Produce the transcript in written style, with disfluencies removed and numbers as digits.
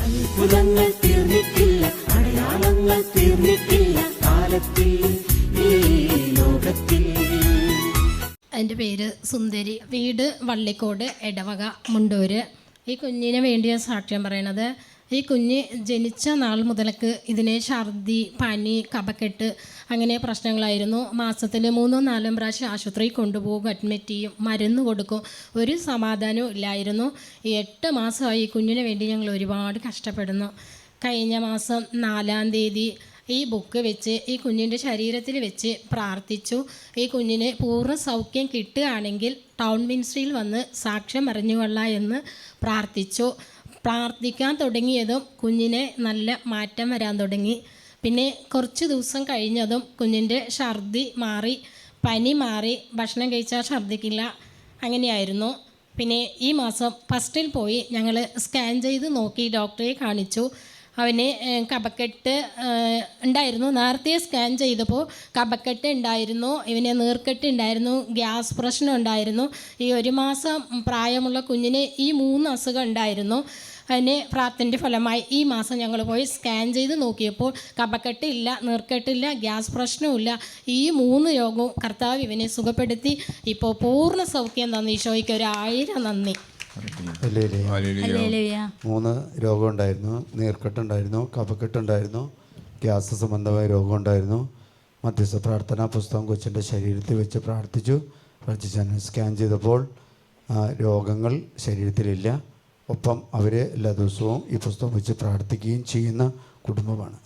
അത്ഭുതങ്ങൾ തീർന്നിട്ടില്ല, അടയാളങ്ങൾ തീർന്നിട്ടില്ല കാലത്തിൽ ഈ ലോകത്തിൽ. എൻ്റെ പേര് സുന്ദരി, വീട് വള്ളിക്കോട്, എടവക, മുണ്ടൂര്. ഈ കുഞ്ഞിന് വേണ്ടിയ സാക്ഷ്യം പറയണത്, ഈ കുഞ്ഞ് ജനിച്ച നാൾ മുതൽക്ക് ഇതിനെ ഛർദി, പനി, കഫക്കെട്ട് അങ്ങനെ പ്രശ്നങ്ങളായിരുന്നു. മാസത്തിൽ 3-4 പ്രാവശ്യം ആശുപത്രിയിൽ കൊണ്ടുപോകും, അഡ്മിറ്റ് ചെയ്യും, മരുന്ന് കൊടുക്കും. ഒരു സമാധാനവും ഇല്ലായിരുന്നു. 8 മാസമായി ഈ കുഞ്ഞിന് വേണ്ടി ഞങ്ങൾ ഒരുപാട് കഷ്ടപ്പെടുന്നു. കഴിഞ്ഞ മാസം 4-ാം തീയതി ഈ ബുക്ക് വെച്ച് ഈ കുഞ്ഞിൻ്റെ ശരീരത്തിൽ വെച്ച് പ്രാർത്ഥിച്ചു. ഈ കുഞ്ഞിന് പൂർണ്ണ സൗഖ്യം കിട്ടുകയാണെങ്കിൽ ടൗൺ മിനിസ്ട്രിയിൽ വന്ന് സാക്ഷ്യം അറിഞ്ഞുകൊള്ളാം എന്ന് പ്രാർത്ഥിച്ചു. പ്രാർത്ഥിക്കാൻ തുടങ്ങിയതും കുഞ്ഞിനെ നല്ല മാറ്റം വരാൻ തുടങ്ങി. പിന്നെ കുറച്ച് ദിവസം കഴിഞ്ഞതും കുഞ്ഞിൻ്റെ ഛർദി മാറി, പനി മാറി, ഭക്ഷണം കഴിച്ചാൽ ഛർദിക്കില്ല, അങ്ങനെയായിരുന്നു. പിന്നെ ഈ മാസം ഫസ്റ്റിൽ പോയി ഞങ്ങൾ സ്കാൻ ചെയ്ത് നോക്കി, ഡോക്ടറെ കാണിച്ചു. അവന് കഫക്കെട്ട് ഉണ്ടായിരുന്നു. നേരത്തെ സ്കാൻ ചെയ്തപ്പോൾ കഫക്കെട്ട് ഉണ്ടായിരുന്നു, ഇവന് നീർക്കെട്ട് ഉണ്ടായിരുന്നു, ഗ്യാസ് പ്രശ്നം ഉണ്ടായിരുന്നു. ഈ 1 മാസം പ്രായമുള്ള കുഞ്ഞിന് ഈ 3 അസുഖം ഉണ്ടായിരുന്നു. അതിന് പ്രാർത്ഥനയുടെ ഫലമായി ഈ മാസം ഞങ്ങൾ പോയി സ്കാൻ ചെയ്ത് നോക്കിയപ്പോൾ കഫക്കെട്ട് ഇല്ല, നീർക്കെട്ടില്ല, ഗ്യാസ് പ്രശ്നവുമില്ല. ഈ 3 രോഗവും കർത്താവ് ഇവനെ സുഖപ്പെടുത്തി. ഇപ്പോൾ പൂർണ്ണ സൗഖ്യം തന്നു. ഈശോയ്ക്ക് 1000 നന്ദി. 3 രോഗമുണ്ടായിരുന്നു. നീർക്കെട്ടുണ്ടായിരുന്നു, കഫക്കെട്ടുണ്ടായിരുന്നു, ഗ്യാസ് സംബന്ധമായ രോഗമുണ്ടായിരുന്നു. മധ്യസ്ഥ പ്രാർത്ഥനാ പുസ്തകം കൊച്ചിൻ്റെ ശരീരത്തിൽ വെച്ച് പ്രാർത്ഥിച്ചു. സ്കാൻ ചെയ്തപ്പോൾ രോഗങ്ങൾ ശരീരത്തിലില്ല. ഒപ്പം അവർ എല്ലാ ദിവസവും ഈ പുസ്തകം വെച്ച് പ്രാർത്ഥിക്കുകയും ചെയ്യുന്ന കുടുംബമാണ്.